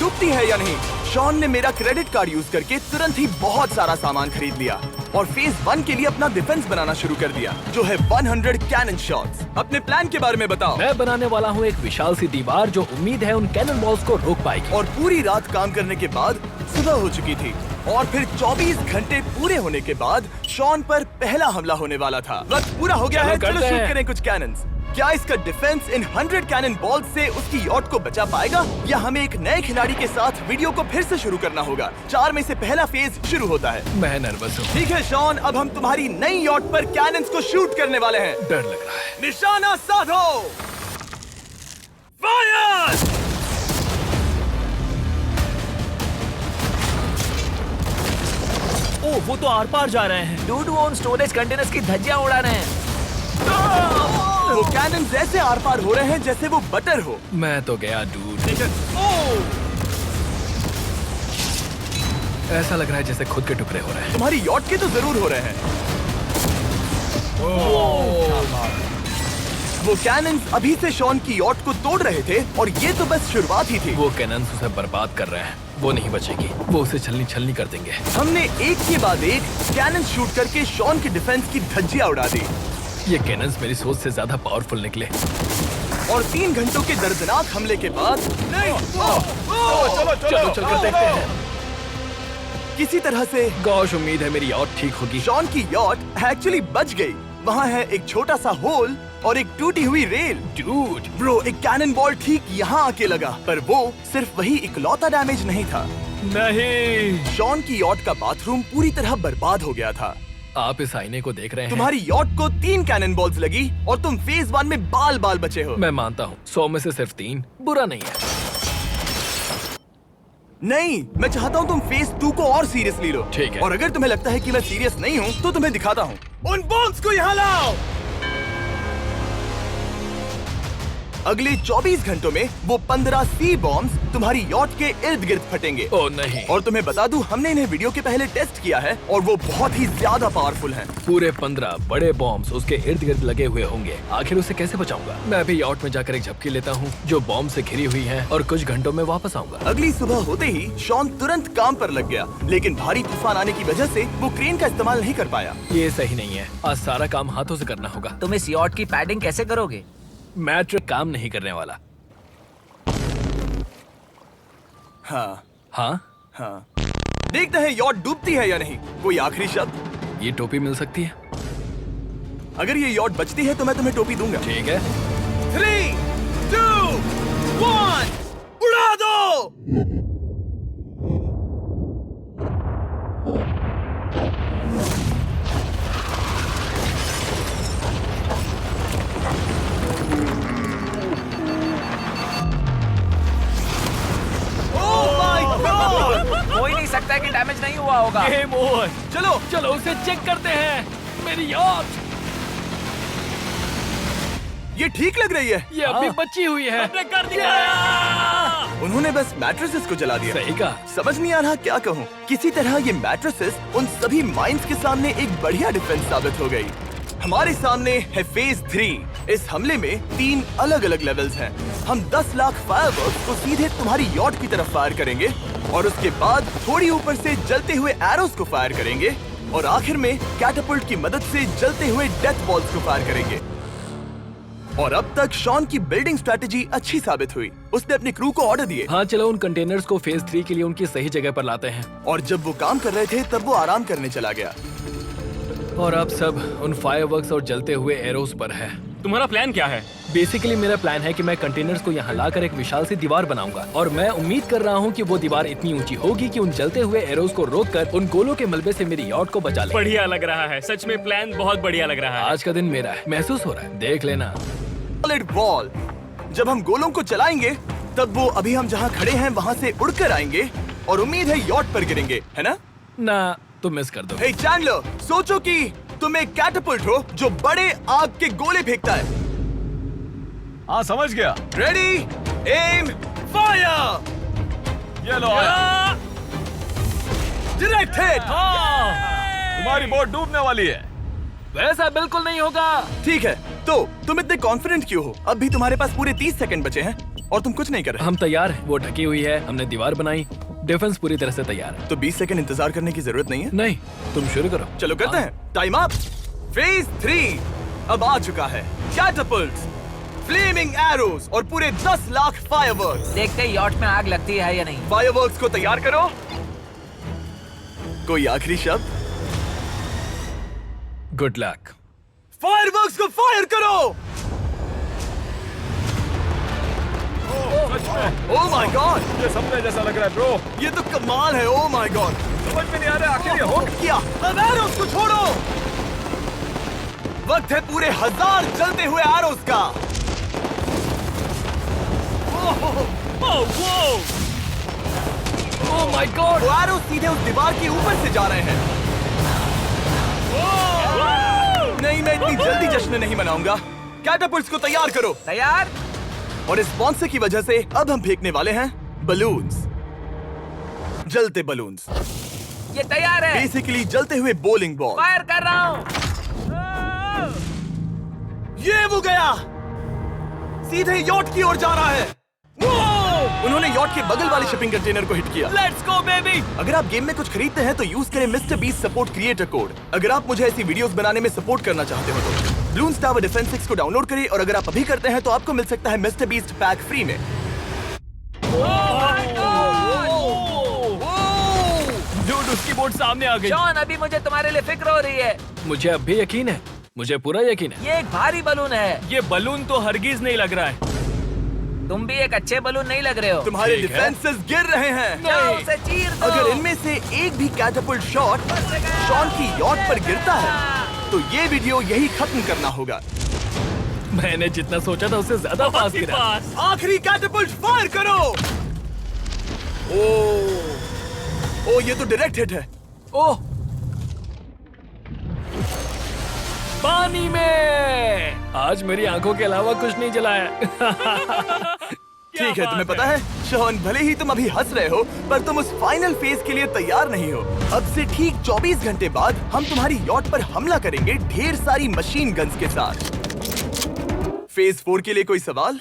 डूबती है या नहीं। शॉन ने मेरा क्रेडिट कार्ड यूज करके तुरंत ही बहुत सारा सामान खरीद लिया और फेज 1 के लिए अपना डिफेंस बनाना शुरू कर दिया, जो है 100 कैनन शॉट्स। अपने प्लान के बारे में बताओ। मैं बनाने वाला हूँ एक विशाल सी दीवार जो उम्मीद है उन कैनन बॉल्स को रोक पाएगी। और पूरी रात काम करने के बाद सुबह हो चुकी थी और फिर 24 घंटे पूरे होने के बाद शॉन पर पहला हमला होने वाला था। वक्त पूरा हो गया है, चलो शूट करें कुछ कैनन्स। क्या इसका डिफेंस इन 100 कैनन बॉल्स से उसकी यॉट को बचा पाएगा, या हमें एक नए खिलाड़ी के साथ वीडियो को फिर से शुरू करना होगा। 4 में से पहला फेज शुरू होता है। मैं नर्वस हूँ। ठीक है शॉन, अब हम तुम्हारी नई यॉट पर कैनन्स को शूट करने वाले हैं। डर लग रहा है। निशाना साधो, फायर! ओह, वो तो आर पार जा रहे हैं। डूड, वो उन स्टोरेज कंटेनर्स की धज्जियां उड़ा रहे हैं। वो कैनन ऐसे आर पार हो रहे हैं जैसे वो बटर हो। मैं तो गया डूड। ऐसा लग रहा है जैसे खुद के टुकड़े हो रहे हैं। तुम्हारी यॉट के तो जरूर हो रहे हैं। वो कैनन अभी से शॉन की यॉट को तोड़ रहे थे और ये तो बस शुरुआत ही थी। वो कैनन्स उसे बर्बाद कर रहे हैं। वो नहीं बचेगी। वो उसे छलनी छलनी कर देंगे। हमने एक के बाद एक कैनन शूट करके शॉन की डिफेंस की धज्जियां उड़ा दी। ये कैनन्स मेरी सोच से ज्यादा पावरफुल निकले। और 3 घंटों के दर्दनाक हमले के बाद चलो चलकर देखते हैं। किसी तरह से गॉश, उम्मीद है मेरी यॉट ठीक होगी। शॉन की यॉट एक्चुअली बच गई। वहाँ है एक छोटा सा होल और एक टूटी हुई रेल। डूड, ब्रो, एक कैनन बॉल ठीक यहाँ आके लगा, पर वो सिर्फ वही इकलौता डैमेज नहीं था। नहीं। शॉन की यॉट का बाथरूम पूरी तरह बर्बाद हो गया था। आप इस आईने को देख रहे हैं। तुम्हारी यॉट को 3 कैनन बॉल्स लगी और तुम फेज 1 में बाल बाल बचे हो। मैं मानता हूँ 100 में से सिर्फ 3 बुरा नहीं है। नहीं, मैं चाहता हूँ तुम फेज 2 को और सीरियसली लो। ठीक है। और अगर तुम्हें लगता है कि मैं सीरियस नहीं हूँ तो तुम्हें दिखाता हूँ। उन बॉम्ब्स को यहाँ लाओ। अगले 24 घंटों में वो 15 सी बॉम्ब्स तुम्हारी यॉट के इर्द गिर्द फटेंगे। ओह नहीं। और तुम्हें बता दूं, हमने इन्हें वीडियो के पहले टेस्ट किया है और वो बहुत ही ज्यादा पावरफुल हैं। पूरे 15 बड़े बॉम्ब्स उसके इर्द गिर्द लगे हुए होंगे। आखिर उसे कैसे बचाऊंगा? मैं भी यॉट में जाकर एक झपकी लेता हूँ जो बॉम्ब से घिरी हुई है और कुछ घंटों में वापस आऊंगा। अगली सुबह होते ही शॉन तुरंत काम पर लग गया, लेकिन भारी तूफान आने की वजह से वो क्रेन का इस्तेमाल नहीं कर पाया। ये सही नहीं है। आज सारा काम हाथों से करना होगा। तुम इस यॉट की पैडिंग कैसे करोगे? मैट काम नहीं करने वाला। हाँ हाँ, हाँ, देखते हैं यॉट डूबती है या नहीं। कोई आखिरी शब्द? ये टोपी मिल सकती है। अगर ये यॉट बचती है तो मैं तुम्हें टोपी दूंगा। ठीक है। 3, 2, 1, उड़ा दो। हो ही नहीं सकता है कि डैमेज नहीं हुआ होगा। Game over. चलो चलो उसे चेक करते हैं। मेरी यॉट, ये ठीक लग रही है। ये अभी बची हुई है। कर दिया। उन्होंने बस मैट्रेसेस को जला दिया। सही कहा। समझ नहीं आ रहा क्या कहूँ। किसी तरह ये मैट्रेसेस उन सभी माइंस के सामने एक बढ़िया डिफेंस साबित हो गई। हमारे सामने है फेज 3। इस हमले में 3 अलग अलग लेवल्स हैं। हम 10 लाख फायरवर्क्स को सीधे तुम्हारी यॉट की तरफ फायर करेंगे और उसके बाद थोड़ी ऊपर से जलते हुए एरोस को फायर करेंगे और आखिर में कैटापल्ट की मदद से जलते हुए डेथ बॉल्स को फायर करेंगे। और अब तक शॉन की बिल्डिंग स्ट्रेटेजी अच्छी साबित हुई। उसने अपनी क्रू को ऑर्डर दिए। हाँ, चलो उन कंटेनर्स को फेज 3 के लिए उनकी सही जगह पर लाते हैं। और जब वो काम कर रहे थे तब वो आराम करने चला गया। और अब सब उन फायरवर्क्स और जलते हुए एरोस पर है। तुम्हारा प्लान क्या है? बेसिकली मेरा प्लान है कि मैं कंटेनर्स को यहाँ लाकर एक विशाल सी दीवार बनाऊंगा और मैं उम्मीद कर रहा हूँ कि वो दीवार इतनी ऊंची होगी कि उन जलते हुए एरोस को रोककर उन गोलों के मलबे से मेरी यॉट को बचा ले। बढ़िया लग रहा है, सच में प्लान बहुत बढ़िया लग रहा है। आज का दिन मेरा है, महसूस हो रहा है, देख लेना। Solid wall. जब हम गोलों को चलाएंगे तब वो अभी हम जहाँ खड़े हैं वहाँ से उड़कर आएंगे और उम्मीद है यॉट पर गिरेंगे, है ना? ना, तुम मिस कर दो। हे चैंडलर, सोचो कि तुम एक कैटापल्ट हो जो बड़े आग के गोले फेंकता है। हाँ, समझ गया। Ready, aim, fire. ये लो आया। Direct hit. तुम्हारी बोट डूबने वाली है। वैसा बिल्कुल नहीं होगा। ठीक है, तो तुम इतने कॉन्फिडेंट क्यों हो? अब भी तुम्हारे पास पूरे 30 सेकंड बचे हैं। और तुम कुछ नहीं कर रहे। हम तैयार हैं। वो ढकी हुई है, हमने दीवार बनाई, डिफेंस पूरी तरह से तैयार है। तो 20 सेकंड इंतजार करने की जरूरत नहीं है। नहीं, तुम शुरू करो। चलो करते हैं। Time up. फेज 3 अब आ चुका है। कैटapults, फ्लेमिंग एरोज और पूरे 10 लाख फायरवर्क्स। देखते ही यॉट में आग लगती है या नहीं। फायरवर्क्स को तैयार करो। कोई आखिरी शब्द? Good luck. फायरवर्क्स को फायर करो। ओह माय गॉड, ये सपने जैसा लग रहा है ब्रो। ये तो कमाल है। ओह माय गॉड, समझ में नहीं आ रहा आखिर ये हो क्या? अब एरोस को छोड़ो। वक्त है पूरे 1000 जलते हुए एरोस का। ओह माय गॉड, वो एरोस सीधे उस दीवार के ऊपर से जा रहे हैं। नहीं, मैं इतनी जल्दी जश्न नहीं मनाऊंगा। कैटapults को तैयार करो। तैयार? और इस स्पॉन्सर की वजह से अब हम फेंकने वाले हैं बलून्स, जलते बलून्स। ये तैयार है। बेसिकली जलते हुए बोलिंग बॉल। फायर कर रहा हूँ। ये वो गया, सीधे यॉट की ओर जा रहा है। उन्होंने यॉट के बगल वाले शिपिंग कंटेनर को हिट किया। Let's go baby. अगर आप गेम में कुछ खरीदते हैं तो यूज करें mister beast support creator code. अगर आप मुझे ऐसी वीडियोस बनाने में सपोर्ट करना चाहते हो तो ब्लून्स टावर डिफेंस 6 को डाउनलोड करें, और अगर आप अभी करते हैं तो आपको मिल सकता है मिस्टर बीस्ट पैक फ्री में। डूड, उसकी बोट सामने आ गई। जॉन, अभी मुझे तुम्हारे लिए फिक्र हो रही है। मुझे अब भी यकीन है, मुझे पूरा यकीन है। ये एक भारी बलून है। ये बलून तो हरगिज नहीं लग रहा है। तुम भी एक अच्छे बलून नहीं लग रहे हो। तुम्हारे ठीक है। डिफेंसेस गिर रहे हैं। जाओ उसे चीर दो। अगर इनमें से एक भी कैटapult शॉट शॉन की यॉट पर गिरता है तो ये वीडियो यही खत्म करना होगा। मैंने जितना सोचा था उससे ज्यादा पास गिरा। आखिरी कैटapult फायर करो। ओ ये तो डायरेक्ट हिट है। ओह, पानी में। आज मेरी आंखों के अलावा कुछ नहीं जला है। ठीक है, तुम्हें पता है शॉन, भले ही तुम अभी हंस रहे हो पर तुम उस फाइनल फेज के लिए तैयार नहीं हो। अब से ठीक 24 घंटे बाद हम तुम्हारी यॉट पर हमला करेंगे ढेर सारी मशीन गन्स के साथ। फेज 4 के लिए कोई सवाल?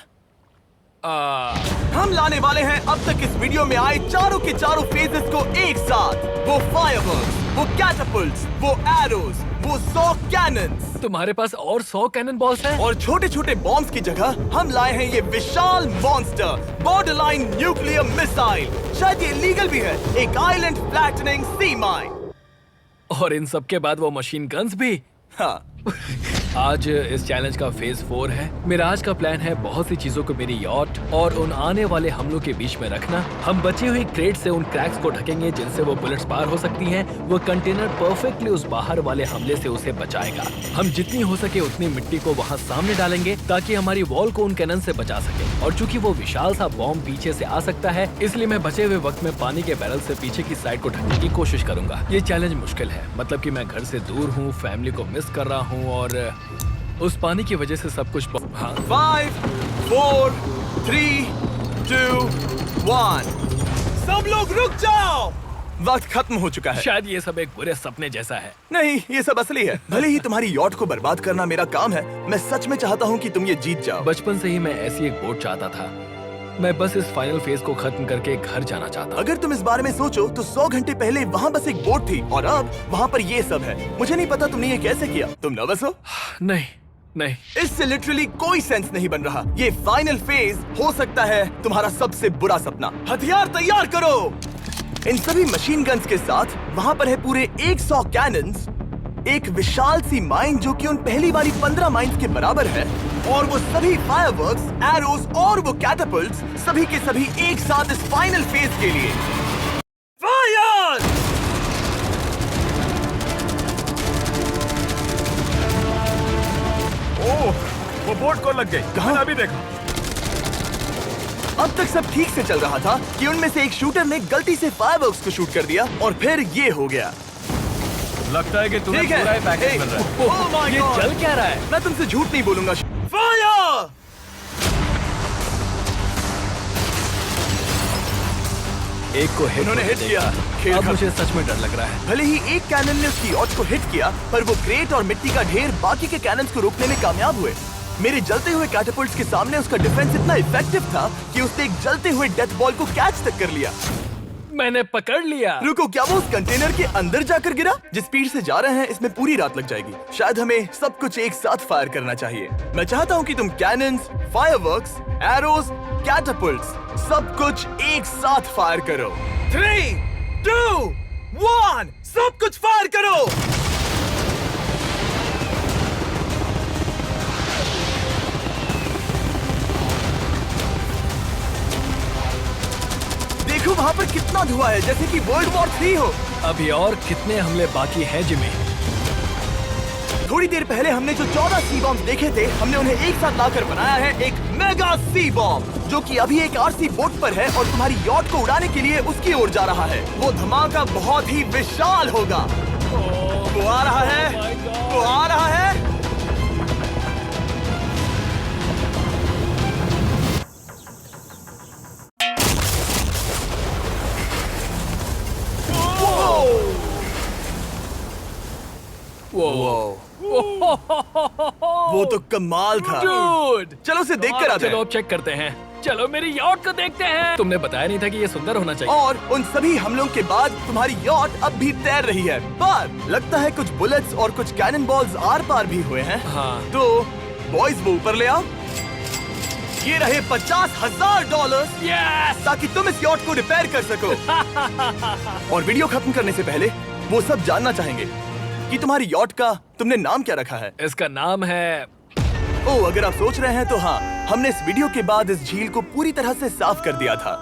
हम लाने वाले हैं अब तक इस वीडियो में आए चारों के चारों फेजेस को एक साथ। वो फायरवर्क्स, वो कैटapults, वो एरोज, वो 100 कैनन्स। तुम्हारे पास और 100 कैनन बॉल्स हैं? और छोटे छोटे बॉम्ब्स की जगह हम लाए हैं ये विशाल मॉन्स्टर बॉर्डरलाइन न्यूक्लियर मिसाइल। शायद ये लीगल भी है, एक आइलैंड फ्लैटनिंग सी माइन। और इन सब के बाद वो मशीन गन्स भी। हाँ, आज इस चैलेंज का फेज 4 है। मेरा आज का प्लान है बहुत सी चीजों को मेरी यॉट और उन आने वाले हमलों के बीच में रखना। हम बची हुई क्रेट से उन क्रैक्स को ढकेंगे जिनसे वो बुलेट्स पार हो सकती हैं। वो कंटेनर परफेक्टली उस बाहर वाले हमले से उसे बचाएगा। हम जितनी हो सके उतनी मिट्टी को वहाँ सामने डालेंगे ताकि हमारी वॉल को उन कैनन से बचा सके। और चूंकि वो विशाल सा बॉम्ब पीछे से आ सकता है, इसलिए मैं बचे हुए वक्त में पानी के बैरल से पीछे की साइड को ढकने की कोशिश करूंगा। ये चैलेंज मुश्किल है, मतलब कि मैं घर से दूर हूँ, फैमिली को मिस कर रहा हूँ और उस पानी की वजह से सब कुछ। हाँ, 5, 4, 3, 2, 1। सब लोग रुक जाओ, वक्त खत्म हो चुका है। शायद ये सब एक बुरे सपने जैसा है। नहीं, ये सब असली है। भले ही तुम्हारी यॉट को बर्बाद करना मेरा काम है, मैं सच में चाहता हूँ कि तुम ये जीत जाओ। बचपन से ही मैं ऐसी एक बोट चाहता था। मैं बस इस फाइनल फेज को खत्म करके घर जाना चाहता हूँ। अगर तुम इस बारे में सोचो तो 100 घंटे पहले वहाँ बस एक बोट थी और अब वहाँ पर ये सब है। मुझे नहीं पता तुमने ये कैसे किया। तुम नर्वस हो? नहीं नहीं, इससे लिटरली कोई सेंस नहीं बन रहा। ये फाइनल फेज हो सकता है तुम्हारा सबसे बुरा सपना। हथियार तैयार करो। इन सभी मशीन गन्स के साथ वहाँ पर है पूरे 100 कैनन्स, एक विशाल सी माइन जो कि उन पहली वाली 15 माइन्स के बराबर है, और वो सभी फायरवर्क्स, एरोज और वो कैटapults सभी के सभी एक साथ इस फाइनल फेज के लिए। फायर! ओह, वो बोट को लग गई। कहाँ? मैंने अभी देखा। अब तक सब ठीक से चल रहा था कि उनमें से एक शूटर ने गलती से फायरवर्क्स को शूट कर दिया और फिर ये हो गया। लगता है कि तुम्हें ठीक है। पूरा ही पैकेज मिल रहा है। Oh my ये God! चल क्या रहा है? मैं तुमसे झूठ नहीं बोलूंगा। फायर! एक को हिट उन्होंने हिट किया। खेल अब खत्म। मुझे सच में डर लग रहा है। भले ही एक कैनन ने उसकी यॉट को हिट किया, पर वो क्रेट और मिट्टी का ढेर बाकी के कैनन्स को रोकने में कामयाब हुए। मेरे जलते हुए कैटापल्ट्स के सामने उसका डिफेंस इतना इफेक्टिव था कि उसने एक जलते हुए डेथ बॉल को कैच तक कर लिया। मैंने पकड़ लिया। रुको, क्या वो उस कंटेनर के अंदर जाकर गिरा? जिस स्पीड से जा रहे हैं इसमें पूरी रात लग जाएगी। शायद हमें सब कुछ एक साथ फायर करना चाहिए। मैं चाहता हूँ कि तुम कैनन्स, फायरवर्क्स, एरोज, कैटापल्ट्स सब कुछ एक साथ फायर करो। 3, 2, 1 सब कुछ फायर करो। देखो वहाँ पर कितना धुआं है, जैसे कि वर्ल्ड वॉर 3 हो। अभी और कितने हमले बाकी हैं जिमी? थोड़ी देर पहले हमने जो 14 सी बॉम्ब देखे थे, हमने उन्हें एक साथ लाकर बनाया है एक मेगा सी बॉम्ब, जो कि अभी एक आरसी बोट पर है और तुम्हारी यॉट को उड़ाने के लिए उसकी ओर जा रहा है। वो धमाका बहुत ही विशाल होगा। वो आ रहा है, वो आ रहा है। वो तो कमाल था। Dude! चलो उसे देखकर आते चलो हैं। अब चेक करते हैं। चलो मेरी यॉट को देखते हैं। तुमने बताया नहीं था कि ये सुंदर होना चाहिए। और उन सभी हमलों के बाद तुम्हारी यॉट अब भी तैर रही है, पर लगता है कुछ बुलेट्स और कुछ कैनन बॉल्स आर पार भी हुए हैं। हाँ। तो बॉयज वो ऊपर ले आओ। ये रहे $50,000 Yes! ताकि तुम इस यॉट को रिपेयर कर सको। और वीडियो खत्म करने से पहले वो सब जानना चाहेंगे कि तुम्हारी यॉट का तुमने नाम क्या रखा है। इसका नाम है ओह, अगर आप सोच रहे हैं तो हाँ, हमने इस वीडियो के बाद इस झील को पूरी तरह से साफ कर दिया था।